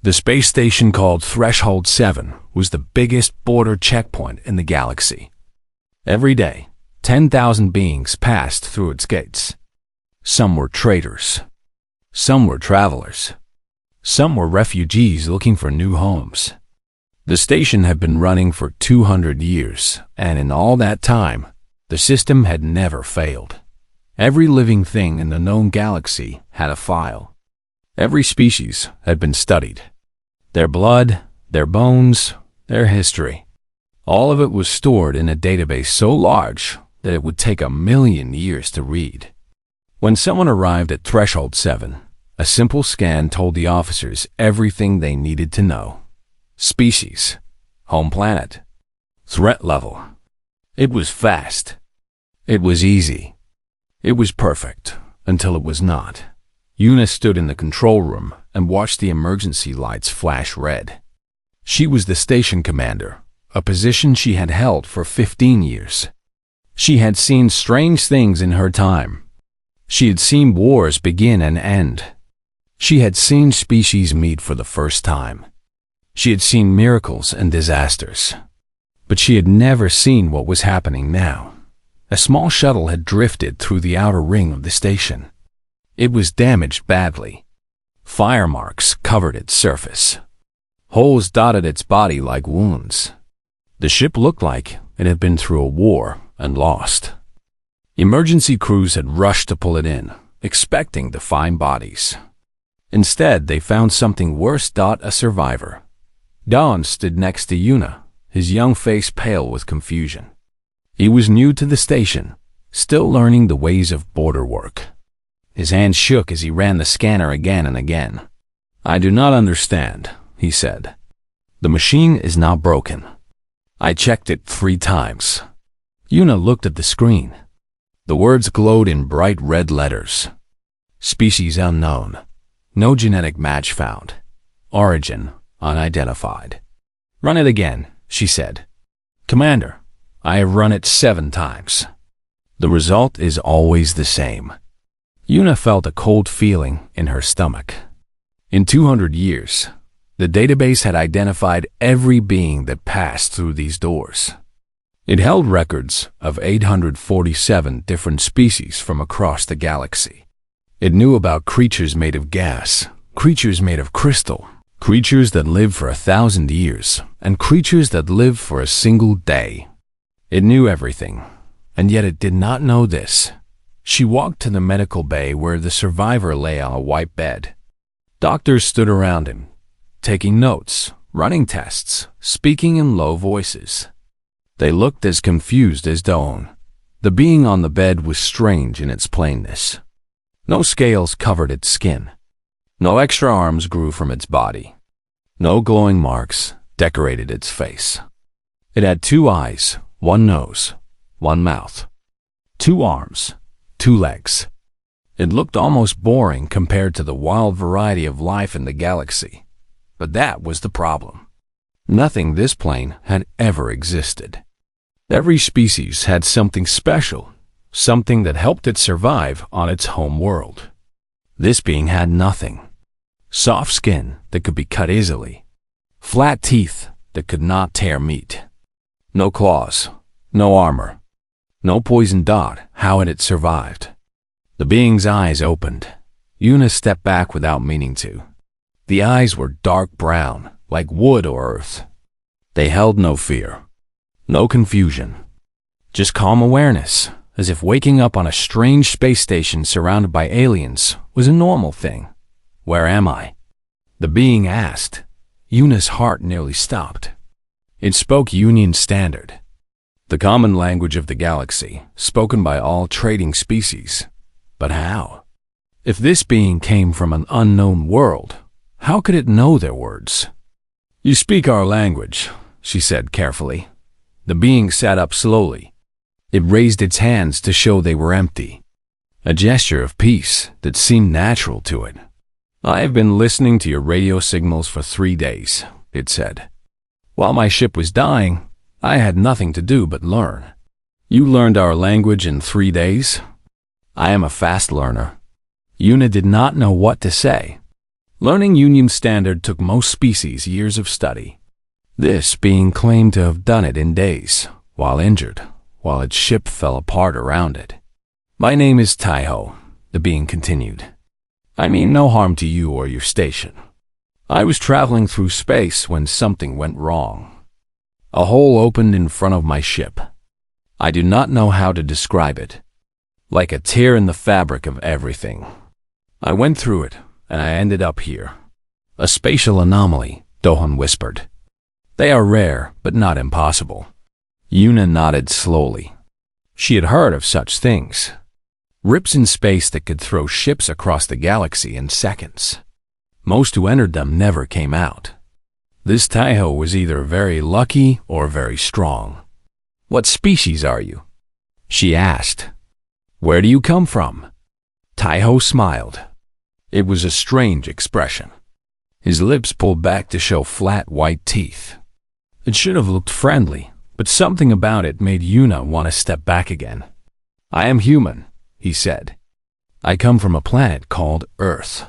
The space station called Threshold 7 was the biggest border checkpoint in the galaxy. Every day, 10,000 beings passed through its gates. Some were traders. Some were travelers. Some were refugees looking for new homes. The station had been running for 200 years, and in all that time, the system had never failed. Every living thing in the known galaxy had a file. Every species had been studied. Their blood, their bones, their history. All of it was stored in a database so large that it would take 1,000,000 years to read. When someone arrived at Threshold 7, a simple scan told the officers everything they needed to know. Species, home planet, threat level. It was fast. It was easy. It was perfect until it was not. Una stood in the control room and watched the emergency lights flash red. She was the station commander, a position she had held for 15 years. She had seen strange things in her time. She had seen wars begin and end. She had seen species meet for the first time. She had seen miracles and disasters. But she had never seen what was happening now. A small shuttle had drifted through the outer ring of the station. It was damaged badly. Fire marks covered its surface. Holes dotted its body like wounds. The ship looked like it had been through a war and lost. Emergency crews had rushed to pull it in, expecting to find bodies. Instead, they found something worse. A survivor. Don stood next to Una, his young face pale with confusion. He was new to the station, still learning the ways of border work. His hand shook as he ran the scanner again and again. "I do not understand," he said. "The machine is not broken. I checked it 3 times. Una looked at the screen. The words glowed in bright red letters. Species unknown. No genetic match found. Origin unidentified. "Run it again," she said. "Commander, I have run it 7 times. The result is always the same." Una felt a cold feeling in her stomach. In 200 years, the database had identified every being that passed through these doors. It held records of 847 different species from across the galaxy. It knew about creatures made of gas, creatures made of crystal, creatures that live for 1,000 years, and creatures that live for a single day. It knew everything, and yet it did not know this. She walked to the medical bay where the survivor lay on a white bed. Doctors stood around him, taking notes, running tests, speaking in low voices. They looked as confused as Dawn. The being on the bed was strange in its plainness. No scales covered its skin. No extra arms grew from its body. No glowing marks decorated its face. It had 2 eyes, 1 nose, 1 mouth, 2 arms, 2 legs. It looked almost boring compared to the wild variety of life in the galaxy. But that was the problem. Nothing this plain had ever existed. Every species had something special, something that helped it survive on its home world. This being had nothing. Soft skin that could be cut easily. Flat teeth that could not tear meat. No claws, no armor. No poison dot. How had it survived? The being's eyes opened. Una stepped back without meaning to. The eyes were dark brown, like wood or earth. They held no fear, no confusion, just calm awareness, as if waking up on a strange space station surrounded by aliens was a normal thing. "Where am I?" the being asked. Una's heart nearly stopped. It spoke Union Standard, the common language of the galaxy, spoken by all trading species. But how? If this being came from an unknown world, how could it know their words? "You speak our language," she said carefully. The being sat up slowly. It raised its hands to show they were empty, a gesture of peace that seemed natural to it. "I have been listening to your radio signals for 3 days," it said. "While my ship was dying, I had nothing to do but learn. You learned our language in 3 days? I am a fast learner." Una did not know what to say. Learning Union Standard took most species years of study. This being claimed to have done it in days, while injured, while its ship fell apart around it. My name is Taiho, the being continued. I mean no harm to you or your station. I was traveling through space when something went wrong. A hole opened in front of my ship. I do not know how to describe it. Like a tear in the fabric of everything. I went through it, and I ended up here. A spatial anomaly, Dohan whispered. They are rare, but not impossible. Yuna nodded slowly. She had heard of such things. Rips in space that could throw ships across the galaxy in seconds. Most who entered them never came out. This Taiho was either very lucky or very strong. What species are you? She asked. Where do you come from? Taiho smiled. It was a strange expression. His lips pulled back to show flat white teeth. It should have looked friendly, but something about it made Yuna want to step back again. I am human, he said. I come from a planet called Earth.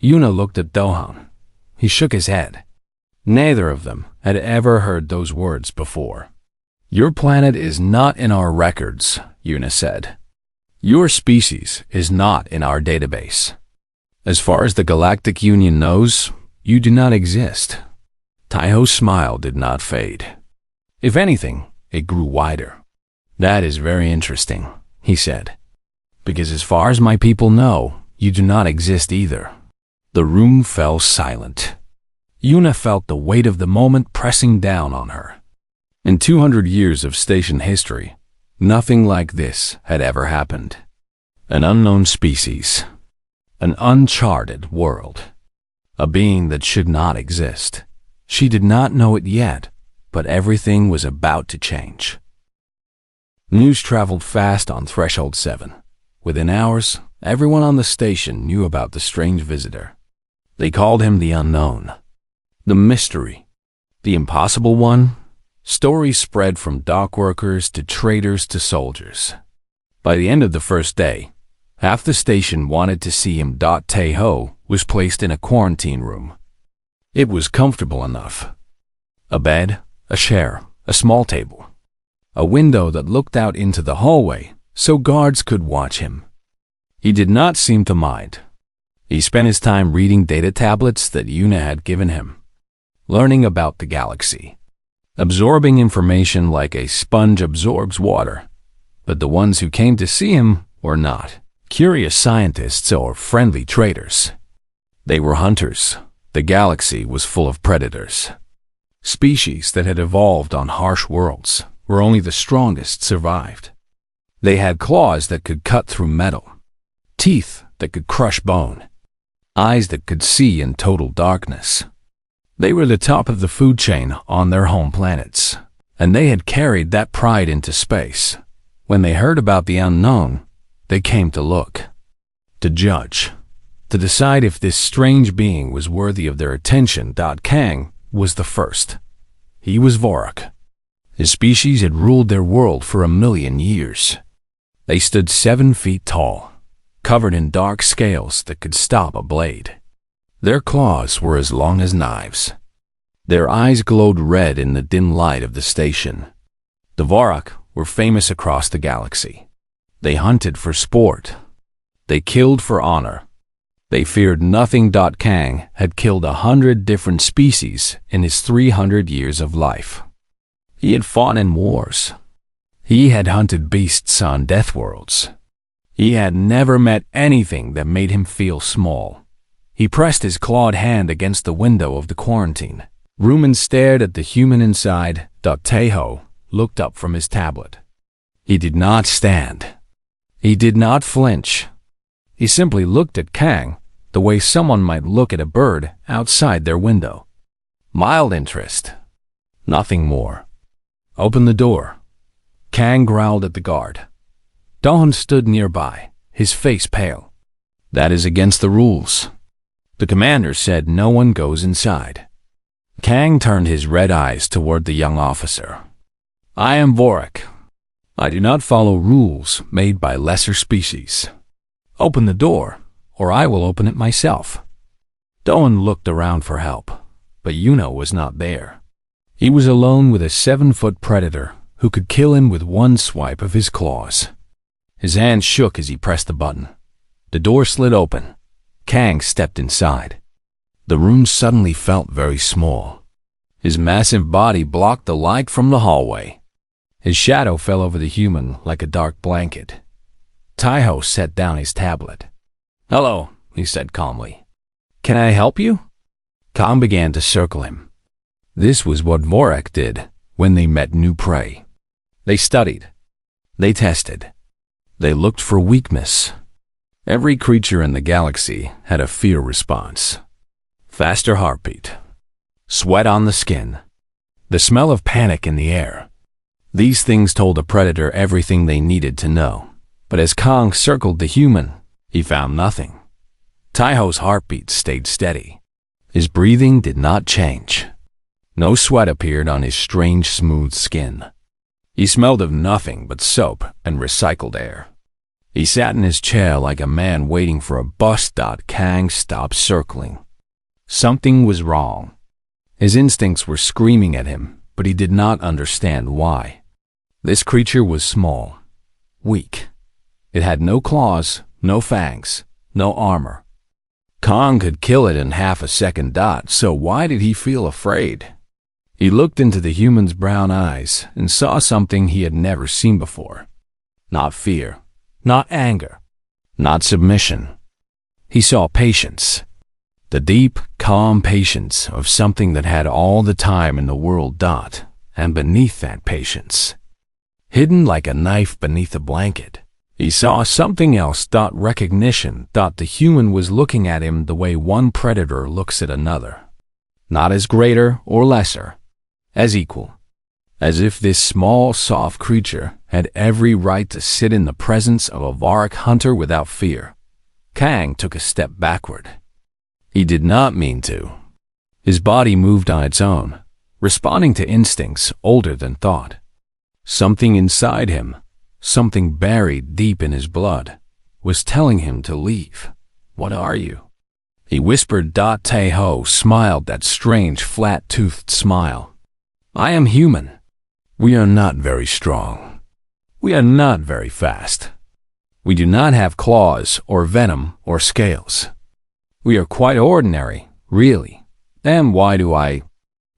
Yuna looked at Dohan. He shook his head. Neither of them had ever heard those words before. Your planet is not in our records, Yuna said. Your species is not in our database. As far as the Galactic Union knows, you do not exist. Taiho's smile did not fade. If anything, it grew wider. That is very interesting, he said. Because as far as my people know, you do not exist either. The room fell silent. Yuna felt the weight of the moment pressing down on her. In 200 years of station history, nothing like this had ever happened. An unknown species. An uncharted world. A being that should not exist. She did not know it yet, but everything was about to change. News traveled fast on Threshold 7. Within hours, everyone on the station knew about the strange visitor. They called him the Unknown. The Mystery. The Impossible One. Stories spread from dock workers to traders to soldiers. By the end of the first day, half the station wanted to see him. Taiho was placed in a quarantine room. It was comfortable enough. A bed, a chair, a small table. A window that looked out into the hallway so guards could watch him. He did not seem to mind. He spent his time reading data tablets that Yuna had given him. Learning about the galaxy. Absorbing information like a sponge absorbs water. But the ones who came to see him were not curious scientists or friendly traders. They were hunters. The galaxy was full of predators. Species that had evolved on harsh worlds, where only the strongest survived. They had claws that could cut through metal, teeth that could crush bone, eyes that could see in total darkness. They were the top of the food chain on their home planets, and they had carried that pride into space. When they heard about the unknown, they came to look, to judge, to decide if this strange being was worthy of their attention. Kang was the first. He was Vorak. His species had ruled their world for 1,000,000 years. They stood 7 feet tall, covered in dark scales that could stop a blade. Their claws were as long as knives. Their eyes glowed red in the dim light of the station. The Vorak were famous across the galaxy. They hunted for sport. They killed for honor. They feared nothing. Kang had killed 100 different species in his 300 years of life. He had fought in wars. He had hunted beasts on death worlds. He had never met anything that made him feel small. He pressed his clawed hand against the window of the quarantine room and stared at the human inside. Taiho looked up from his tablet. He did not stand. He did not flinch. He simply looked at Kang the way someone might look at a bird outside their window. Mild interest. Nothing more. Open the door. Kang growled at the guard. Dohan stood nearby, his face pale. That is against the rules. The commander said no one goes inside. Kang turned his red eyes toward the young officer. I am Vorak. I do not follow rules made by lesser species. Open the door, or I will open it myself. Doan looked around for help, but Yuno was not there. He was alone with a 7-foot predator who could kill him with one swipe of his claws. His hand shook as he pressed the button. The door slid open. Kang stepped inside. The room suddenly felt very small. His massive body blocked the light from the hallway. His shadow fell over the human like a dark blanket. Taiho set down his tablet. "Hello," he said calmly. "Can I help you?" Kang began to circle him. This was what Vorak did when they met new prey. They studied. They tested. They looked for weakness. Every creature in the galaxy had a fear response. Faster heartbeat. Sweat on the skin. The smell of panic in the air. These things told a predator everything they needed to know. But as Kang circled the human, he found nothing. Taiho's heartbeat stayed steady. His breathing did not change. No sweat appeared on his strange, smooth skin. He smelled of nothing but soap and recycled air. He sat in his chair like a man waiting for a bus. Kang stopped circling. Something was wrong. His instincts were screaming at him, but he did not understand why. This creature was small, weak. It had no claws, no fangs, no armor. Kang could kill it in half a second. So why did he feel afraid? He looked into the human's brown eyes and saw something he had never seen before. Not fear, not anger, not submission. He saw patience. The deep, calm patience of something that had all the time in the world. And beneath that patience, hidden like a knife beneath a blanket, he saw something else. Recognition. The human was looking at him the way one predator looks at another. Not as greater or lesser, as equal. As if this small, soft creature had every right to sit in the presence of a Vorak hunter without fear. Kang took a step backward. He did not mean to. His body moved on its own, responding to instincts older than thought. Something inside him, something buried deep in his blood, was telling him to leave. "What are you?" he whispered. Taiho smiled that strange, flat-toothed smile. "I am human. We are not very strong. We are not very fast. We do not have claws or venom or scales. We are quite ordinary, really. Then why do I—"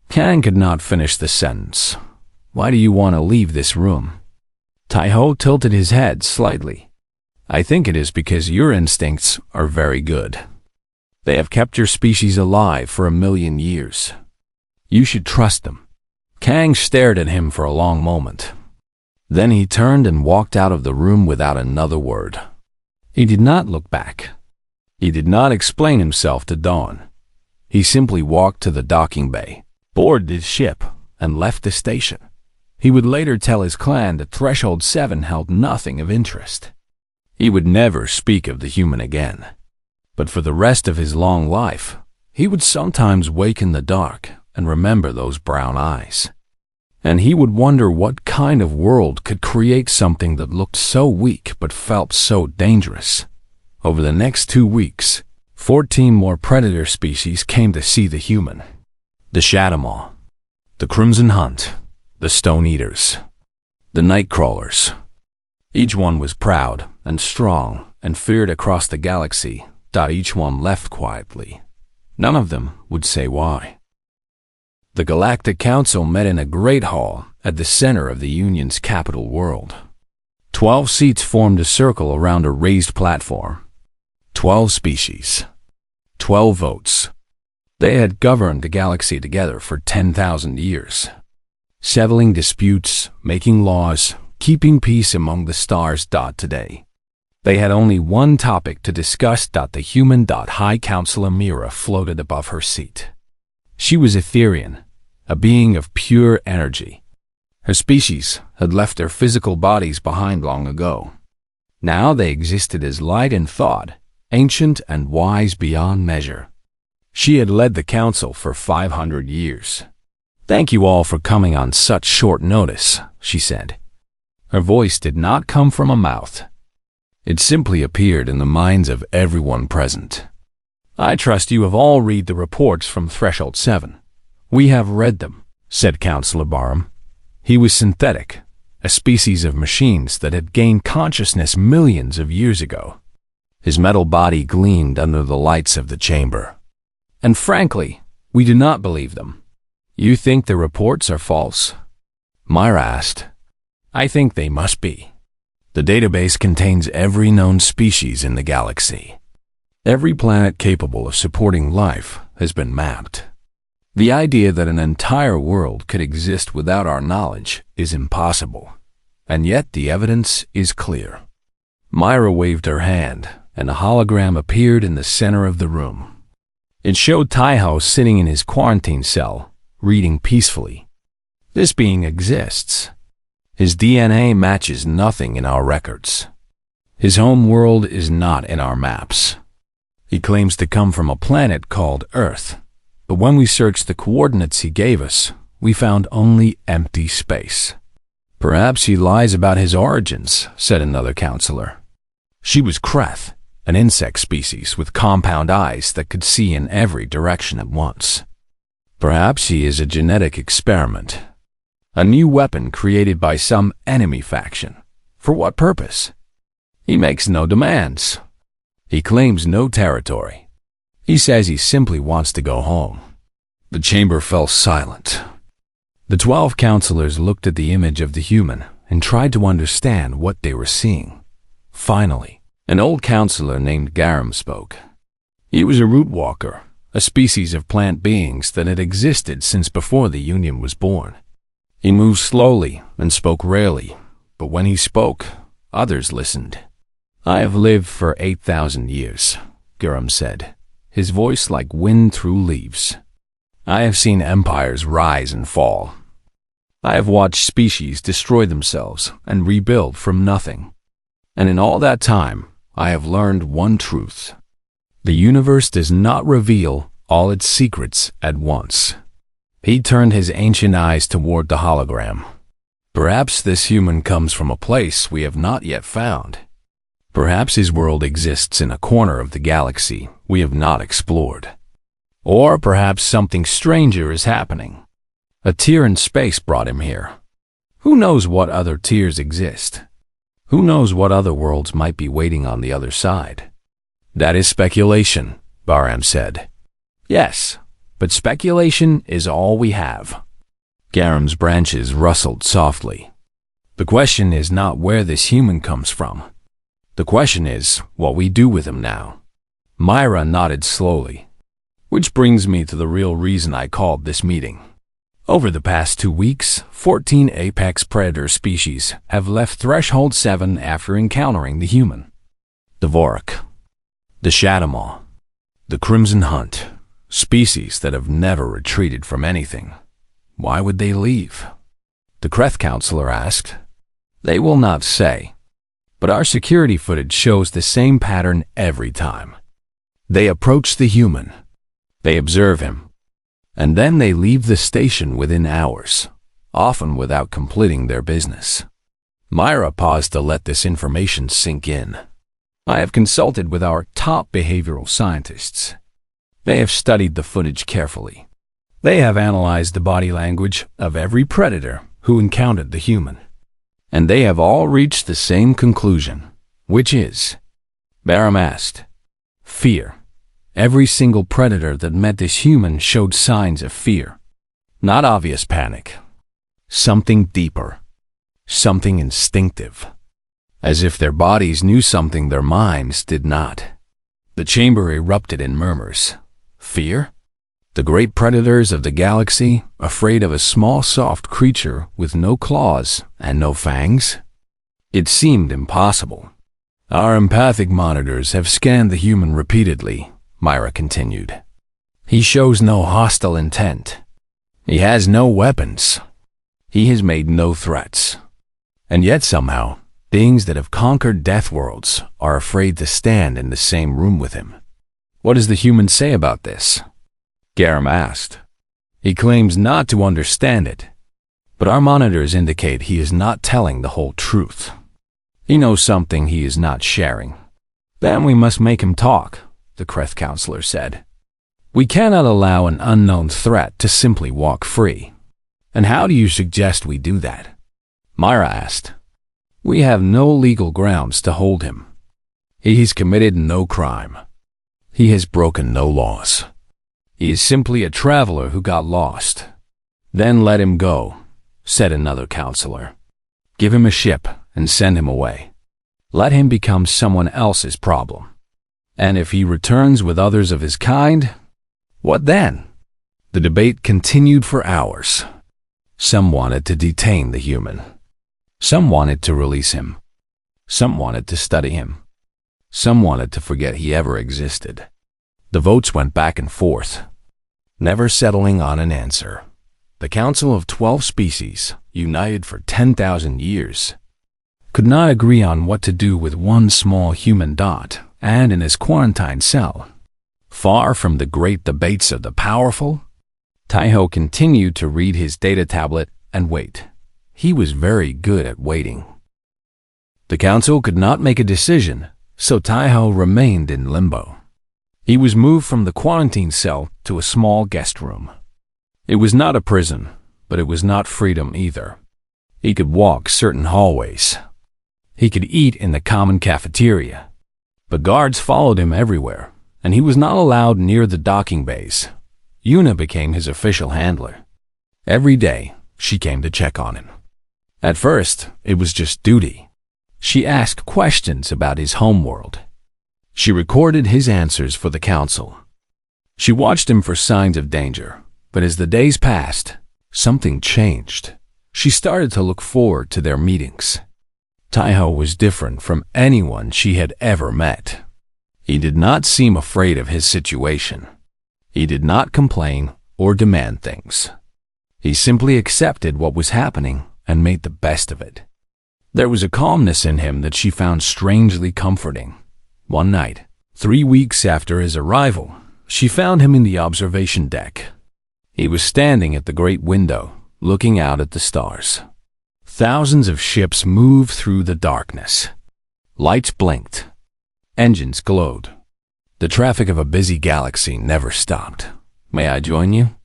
Kang could not finish the sentence. "Why do you want to leave this room?" Taiho tilted his head slightly. "I think it is because your instincts are very good. They have kept your species alive for 1,000,000 years. You should trust them." Kang stared at him for a long moment. Then he turned and walked out of the room without another word. He did not look back. He did not explain himself to Dawn. He simply walked to the docking bay, boarded his ship, and left the station. He would later tell his clan that Threshold 7 held nothing of interest. He would never speak of the human again. But for the rest of his long life, he would sometimes wake in the dark and remember those brown eyes. And he would wonder what kind of world could create something that looked so weak but felt so dangerous. Over the next 2 weeks, 14 more predator species came to see the human. The Shadowmaw, the Crimson Hunt, the Stone Eaters, the Nightcrawlers. Each one was proud and strong and feared across the galaxy. Each one left quietly. None of them would say why. The Galactic Council met in a great hall at the center of the Union's capital world. 12 seats formed a circle around a raised platform. 12 species. 12 votes. They had governed the galaxy together for 10,000 years. Settling disputes, making laws, keeping peace among the stars. Today, they had only one topic to discuss. The human. High Counselor Mira floated above her seat. She was Etherian, a being of pure energy. Her species had left their physical bodies behind long ago. Now they existed as light and thought, ancient and wise beyond measure. She had led the council for 500 years. "Thank you all for coming on such short notice," she said. Her voice did not come from a mouth. It simply appeared in the minds of everyone present. I trust you have all read the reports from Threshold 7. We have read them, said Counselor Barham. He was synthetic, a species of machines that had gained consciousness millions of years ago. His metal body gleamed under the lights of the chamber. And frankly, we do not believe them. You think the reports are false? Myra asked. I think they must be. The database contains every known species in the galaxy. Every planet capable of supporting life has been mapped. The idea that an entire world could exist without our knowledge is impossible, and yet the evidence is clear. Myra waved her hand, and a hologram appeared in the center of the room. It showed Taiho sitting in his quarantine cell, reading peacefully. This being exists. His DNA matches nothing in our records. His home world is not in our maps. He claims to come from a planet called Earth, but when we searched the coordinates he gave us, we found only empty space. Perhaps he lies about his origins, said another counselor. She was Kreth, an insect species with compound eyes that could see in every direction at once. Perhaps he is a genetic experiment, a new weapon created by some enemy faction. For what purpose? He makes no demands. He claims no territory. He says he simply wants to go home. The chamber fell silent. The 12 counselors looked at the image of the human and tried to understand what they were seeing. Finally, an old counselor named Garam spoke. He was a root walker, a species of plant beings that had existed since before the Union was born. He moved slowly and spoke rarely, but when he spoke, others listened. I have lived for 8,000 years, Garam said, his voice like wind through leaves. I have seen empires rise and fall. I have watched species destroy themselves and rebuild from nothing. And in all that time, I have learned one truth. The universe does not reveal all its secrets at once. He turned his ancient eyes toward the hologram. Perhaps this human comes from a place we have not yet found. Perhaps his world exists in a corner of the galaxy we have not explored. Or perhaps something stranger is happening. A tear in space brought him here. Who knows what other tears exist? Who knows what other worlds might be waiting on the other side? That is speculation, Barham said. Yes, but speculation is all we have. Garam's branches rustled softly. The question is not where this human comes from. The question is what we do with him now. Myra nodded slowly. Which brings me to the real reason I called this meeting. Over the past 2 weeks, 14 apex predator species have left Threshold 7 after encountering the human. The Vork, the Shadowmaw, the Crimson Hunt, species that have never retreated from anything. Why would they leave? The Kreth counselor asked. They will not say, but our security footage shows the same pattern every time. They approach the human. They observe him. And then they leave the station within hours, often without completing their business. Myra paused to let this information sink in. I have consulted with our top behavioral scientists. They have studied the footage carefully. They have analyzed the body language of every predator who encountered the human. And they have all reached the same conclusion, which is, Barham asked, fear. Every single predator that met this human showed signs of fear. Not obvious panic. Something deeper. Something instinctive. As if their bodies knew something their minds did not. The chamber erupted in murmurs. Fear? The great predators of the galaxy, afraid of a small soft creature with no claws and no fangs? It seemed impossible. Our empathic monitors have scanned the human repeatedly, Myra continued. He shows no hostile intent. He has no weapons. He has made no threats. And yet somehow, beings that have conquered death worlds are afraid to stand in the same room with him. What does the human say about this? Garam asked. He claims not to understand it, but our monitors indicate he is not telling the whole truth. He knows something he is not sharing. Then we must make him talk the Kreth counselor said. We cannot allow an unknown threat to simply walk free. And how do you suggest we do that? Myra asked. We have no legal grounds to hold him. He has committed no crime. He has broken no laws. He is simply a traveler who got lost. Then let him go, said another counselor. Give him a ship and send him away. Let him become someone else's problem. And if he returns with others of his kind, what then? The debate continued for hours. Some wanted to detain the human. Some wanted to release him. Some wanted to study him. Some wanted to forget he ever existed. The votes went back and forth, never settling on an answer. The Council of 12 Species, united for 10,000 years, could not agree on what to do with one small human dot and in his quarantine cell. Far from the great debates of the powerful, Taiho continued to read his data tablet and wait. He was very good at waiting. The council could not make a decision, so Taiho remained in limbo. He was moved from the quarantine cell to a small guest room. It was not a prison, but it was not freedom either. He could walk certain hallways. He could eat in the common cafeteria. But guards followed him everywhere, and he was not allowed near the docking bays. Yuna became his official handler. Every day, she came to check on him. At first, it was just duty. She asked questions about his homeworld. She recorded his answers for the council. She watched him for signs of danger, but as the days passed, something changed. She started to look forward to their meetings. Taiho was different from anyone she had ever met. He did not seem afraid of his situation. He did not complain or demand things. He simply accepted what was happening and made the best of it. There was a calmness in him that she found strangely comforting. One night, 3 weeks after his arrival, she found him in the observation deck. He was standing at the great window, looking out at the stars. Thousands of ships moved through the darkness. Lights blinked. Engines glowed. The traffic of a busy galaxy never stopped. May I join you?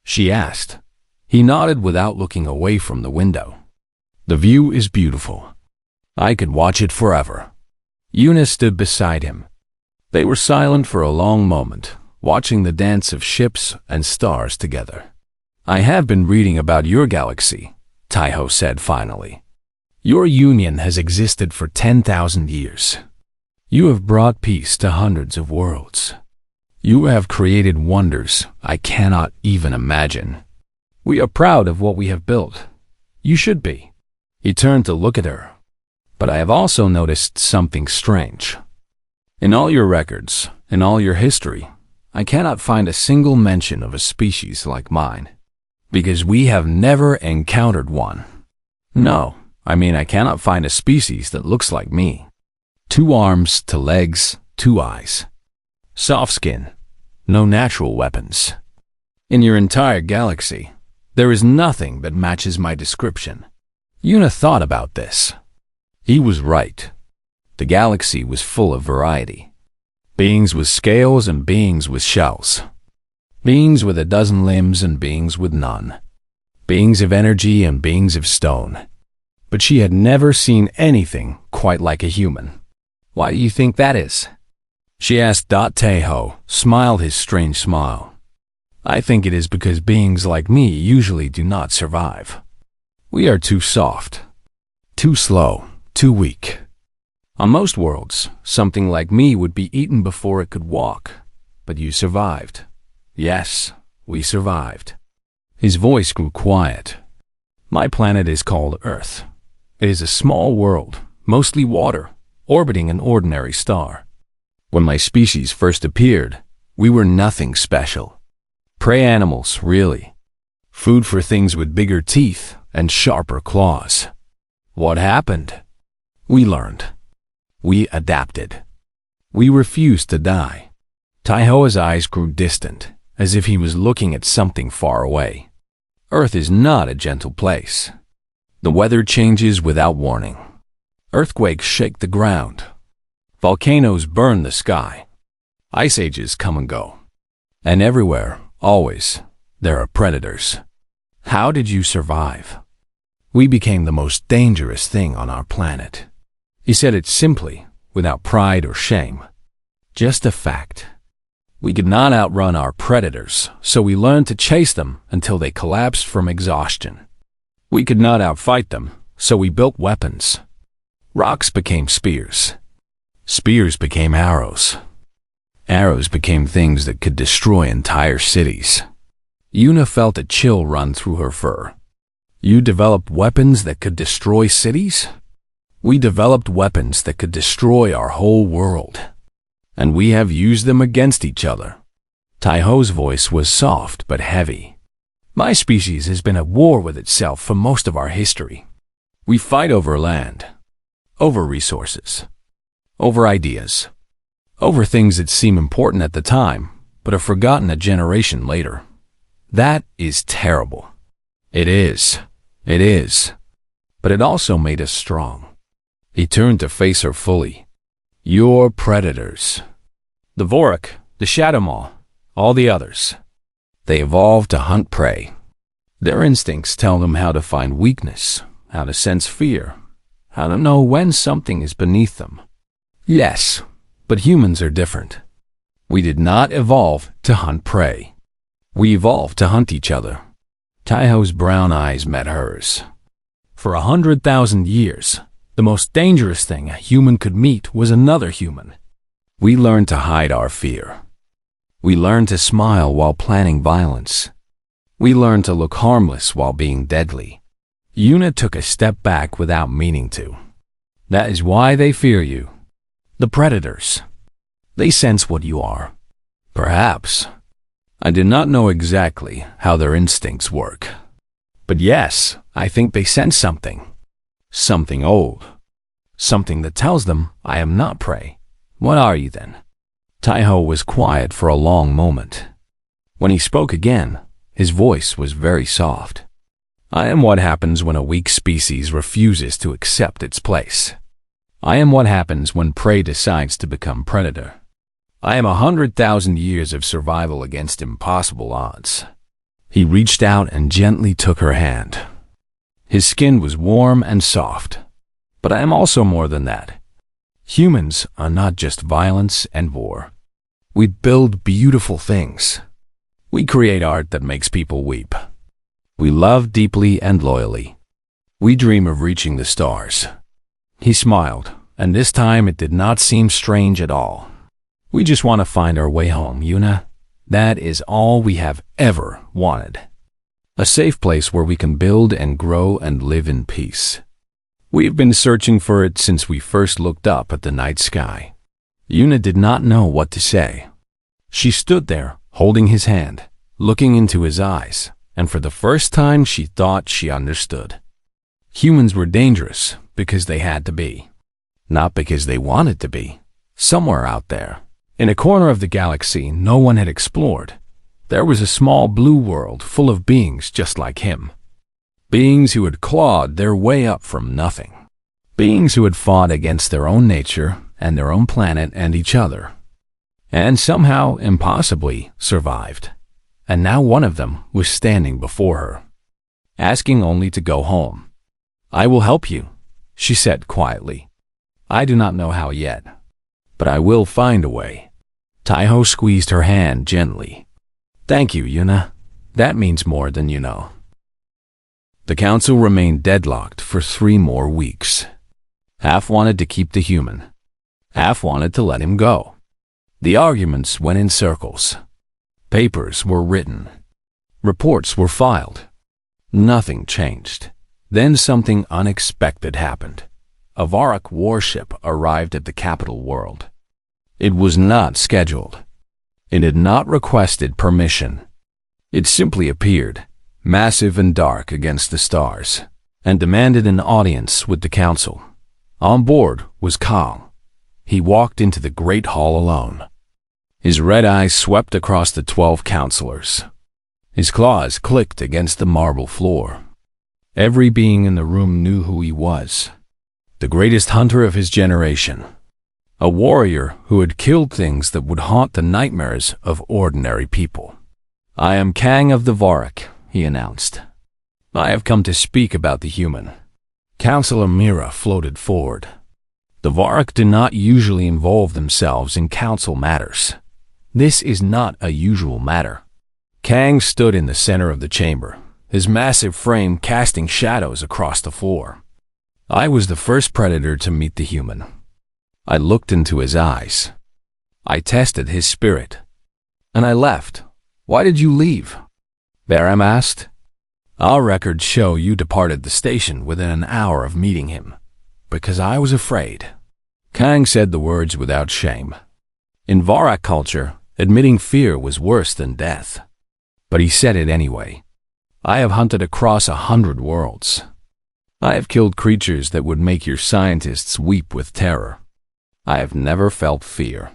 She asked. He nodded without looking away from the window. The view is beautiful. I could watch it forever. Yuna stood beside him. They were silent for a long moment, watching the dance of ships and stars together. I have been reading about your galaxy, Taiho said finally. Your union has existed for 10,000 years. You have brought peace to hundreds of worlds. You have created wonders I cannot even imagine. We are proud of what we have built. You should be. He turned to look at her. But I have also noticed something strange. In all your records, in all your history, I cannot find a single mention of a species like mine. Because we have never encountered one. No, I cannot find a species that looks like me. 2 arms, 2 legs, 2 eyes. Soft skin, no natural weapons. In your entire galaxy, there is nothing that matches my description. Yuna thought about this. He was right. The galaxy was full of variety. Beings with scales and beings with shells. Beings with 12 limbs and beings with none. Beings of energy and beings of stone. But she had never seen anything quite like a human. Why do you think that is? She asked. Taiho smiled his strange smile. I think it is because beings like me usually do not survive. We are too soft, too slow, too weak. On most worlds, something like me would be eaten before it could walk. But you survived. Yes, we survived. His voice grew quiet. My planet is called Earth. It is a small world, mostly water, orbiting an ordinary star. When my species first appeared, we were nothing special. Prey animals, really. Food for things with bigger teeth and sharper claws. What happened? We learned. We adapted. We refused to die. Taiho's eyes grew distant, as if he was looking at something far away. Earth is not a gentle place. The weather changes without warning. Earthquakes shake the ground. Volcanoes burn the sky. Ice ages come and go. And everywhere, always, there are predators. How did you survive? We became the most dangerous thing on our planet. He said it simply, without pride or shame. Just a fact. We could not outrun our predators, so we learned to chase them until they collapsed from exhaustion. We could not outfight them, so we built weapons. Rocks became spears. Spears became arrows. Arrows became things that could destroy entire cities. Yuna felt a chill run through her fur. You developed weapons that could destroy cities? We developed weapons that could destroy our whole world. And we have used them against each other. Taiho's voice was soft but heavy. My species has been at war with itself for most of our history. We fight over land, over resources, over ideas, over things that seem important at the time, but are forgotten a generation later. That is terrible. It is. It is. But it also made us strong. He turned to face her fully. Your predators. The Vorak, the Shadow Maw, all the others. They evolved to hunt prey. Their instincts tell them how to find weakness, how to sense fear, how to know when something is beneath them. Yes, but humans are different. We did not evolve to hunt prey. We evolved to hunt each other. Taiho's brown eyes met hers. For 100,000 years, the most dangerous thing a human could meet was another human. We learned to hide our fear. We learned to smile while planning violence. We learned to look harmless while being deadly. Yuna took a step back without meaning to. That is why they fear you. The predators. They sense what you are. Perhaps. I do not know exactly how their instincts work. But yes, I think they sense something. Something old. Something that tells them, I am not prey. What are you then? Taiho was quiet for a long moment. When he spoke again, his voice was very soft. I am what happens when a weak species refuses to accept its place. I am what happens when prey decides to become predator. I am 100,000 years of survival against impossible odds. He reached out and gently took her hand. His skin was warm and soft. But I am also more than that. Humans are not just violence and war. We build beautiful things. We create art that makes people weep. We love deeply and loyally. We dream of reaching the stars. He smiled, and this time it did not seem strange at all. We just want to find our way home, Yuna. That is all we have ever wanted. A safe place where we can build and grow and live in peace. We've been searching for it since we first looked up at the night sky. Yuna did not know what to say. She stood there, holding his hand, looking into his eyes, and for the first time she thought she understood. Humans were dangerous because they had to be, not because they wanted to be. Somewhere out there, in a corner of the galaxy no one had explored, there was a small blue world full of beings just like him. Beings who had clawed their way up from nothing. Beings who had fought against their own nature and their own planet and each other. And somehow, impossibly, survived. And now one of them was standing before her, asking only to go home. I will help you, she said quietly. I do not know how yet, but I will find a way. Taiho squeezed her hand gently. Thank you, Yuna. That means more than you know. The council remained deadlocked for 3 more weeks. Half wanted to keep the human. Half wanted to let him go. The arguments went in circles. Papers were written. Reports were filed. Nothing changed. Then something unexpected happened. A Vorak warship arrived at the capital world. It was not scheduled. It had not requested permission. It simply appeared, massive and dark against the stars, and demanded an audience with the council. On board was Kong. He walked into the great hall alone. His red eyes swept across the 12 counselors. His claws clicked against the marble floor. Every being in the room knew who he was. The greatest hunter of his generation. a warrior who had killed things that would haunt the nightmares of ordinary people. "I am Kang of the Vorak," he announced. "I have come to speak about the human." Counselor Mira floated forward. The Vorak do not usually involve themselves in council matters. This is not a usual matter. Kang stood in the center of the chamber, his massive frame casting shadows across the floor. I was the first predator to meet the human. I looked into his eyes. I tested his spirit. And I left. "Why did you leave?" Baram asked. "Our records show you departed the station within an hour of meeting him. Because I was afraid." Kang said the words without shame. In Vorak culture, admitting fear was worse than death. But he said it anyway. "I have hunted across 100 worlds. I have killed creatures that would make your scientists weep with terror. I have never felt fear.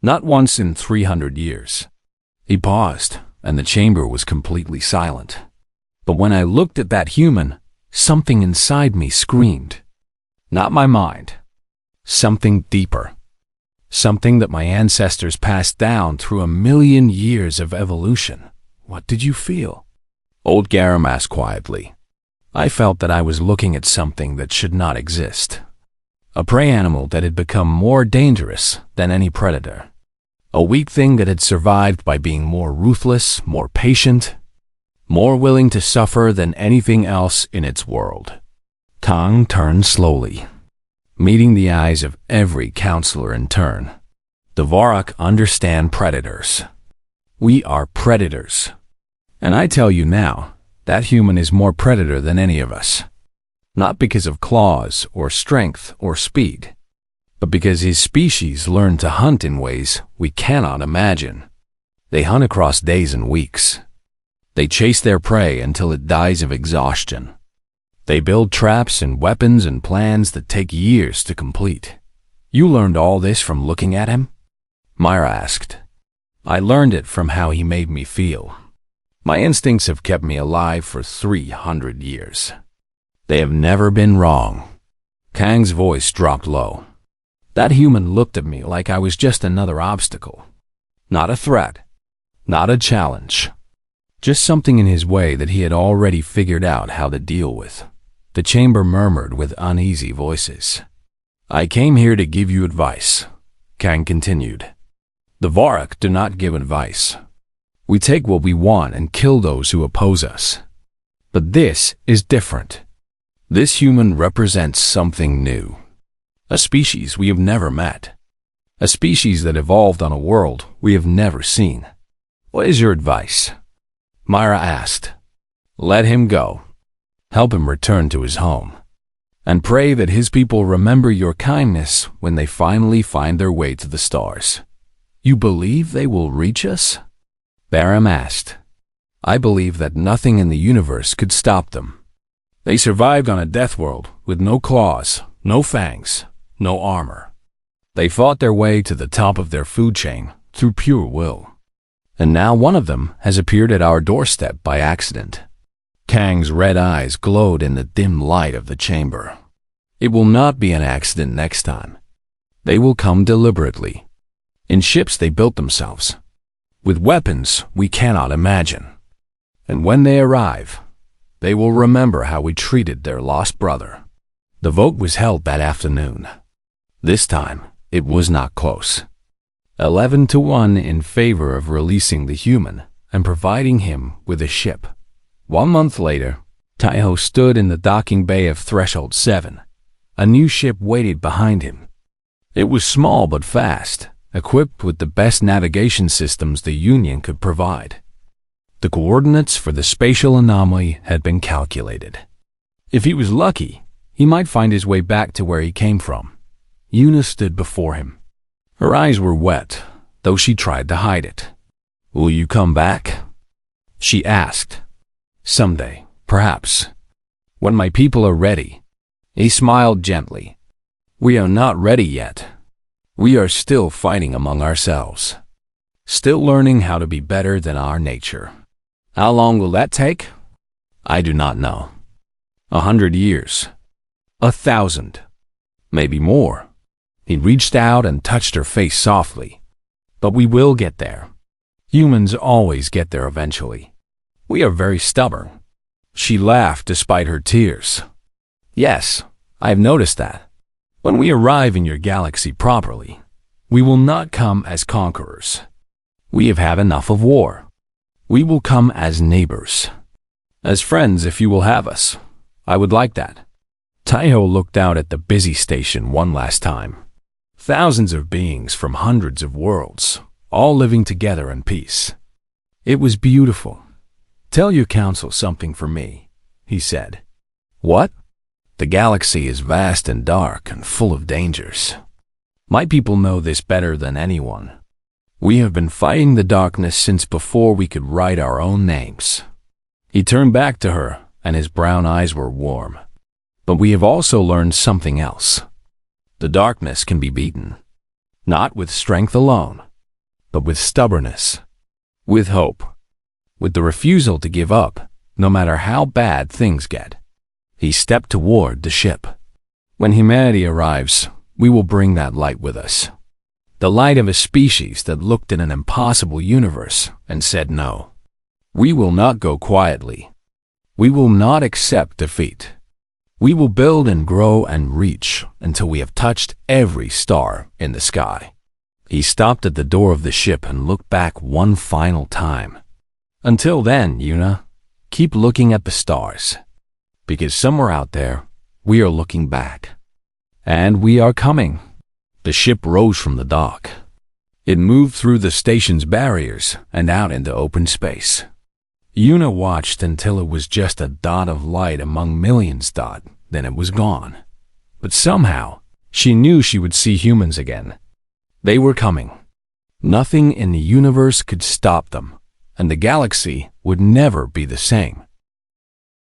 Not once in 300 years. He paused, and the chamber was completely silent. But when I looked at that human, something inside me screamed. Not my mind. Something deeper. Something that my ancestors passed down through 1,000,000 years of evolution. "What did you feel?" Old Garam asked quietly. "I felt that I was looking at something that should not exist. A prey animal that had become more dangerous than any predator. A weak thing that had survived by being more ruthless, more patient, more willing to suffer than anything else in its world." Kang turned slowly, meeting the eyes of every counselor in turn. "The Vorak understand predators. We are predators. And I tell you now, that human is more predator than any of us. Not because of claws or strength or speed, but because his species learned to hunt in ways we cannot imagine. They hunt across days and weeks. They chase their prey until it dies of exhaustion. They build traps and weapons and plans that take years to complete. You learned all this from looking at him?" Myra asked. "I learned it from how he made me feel. My instincts have kept me alive for 300 years. They have never been wrong." Kang's voice dropped low. That human looked at me like I was just another obstacle. Not a threat. Not a challenge. Just something in his way that he had already figured out how to deal with. The chamber murmured with uneasy voices. "I came here to give you advice," Kang continued. "The Vorak do not give advice. We take what we want and kill those who oppose us. But this is different. This human represents something new. A species we have never met. A species that evolved on a world we have never seen. What is your advice?" Myra asked. "Let him go. Help him return to his home. And pray that his people remember your kindness when they finally find their way to the stars." "You believe they will reach us?" Baram asked. "I believe that nothing in the universe could stop them. They survived on a death world with no claws, no fangs, no armor. They fought their way to the top of their food chain through pure will. And now one of them has appeared at our doorstep by accident." Kang's red eyes glowed in the dim light of the chamber. "It will not be an accident next time. They will come deliberately. In ships they built themselves, with weapons we cannot imagine. And when they arrive, they will remember how we treated their lost brother." The vote was held that afternoon. This time, it was not close. 11-1 in favor of releasing the human and providing him with a ship. 1 month later, Taiho stood in the docking bay of Threshold 7. A new ship waited behind him. It was small but fast, equipped with the best navigation systems the Union could provide. The coordinates for the spatial anomaly had been calculated. If he was lucky, he might find his way back to where he came from. Yuna stood before him. Her eyes were wet, though she tried to hide it. "Will you come back?" she asked. "Someday, perhaps. When my people are ready." He smiled gently. "We are not ready yet. We are still fighting among ourselves. Still learning how to be better than our nature. How long will that take? I do not know. 100 years. 1,000. Maybe more. He reached out and touched her face softly. But we will get there. Humans always get there eventually. We are very stubborn. She laughed despite her tears. Yes, I have noticed that. When we arrive in your galaxy properly, we will not come as conquerors. We have had enough of war. We will come as neighbors. As friends, if you will have us. I would like that. Taiho looked out at the busy station one last time. Thousands of beings from hundreds of worlds, all living together in peace. It was beautiful. Tell your council something for me, he said. What? The galaxy is vast and dark and full of dangers. My people know this better than anyone. We have been fighting the darkness since before we could write our own names. He turned back to her, and his brown eyes were warm. But we have also learned something else. The darkness can be beaten, not with strength alone, but with stubbornness, with hope, with the refusal to give up, no matter how bad things get. He stepped toward the ship. When humanity arrives, we will bring that light with us. The light of a species that looked at an impossible universe and said no. We will not go quietly. We will not accept defeat. We will build and grow and reach until we have touched every star in the sky. He stopped at the door of the ship and looked back one final time. Until then, Yuna, keep looking at the stars. Because somewhere out there, we are looking back. And we are coming. The ship rose from the dock. It moved through the station's barriers and out into open space. Yuna watched until it was just a dot of light among millions dot, then it was gone. But somehow, she knew she would see humans again. They were coming. Nothing in the universe could stop them, and the galaxy would never be the same.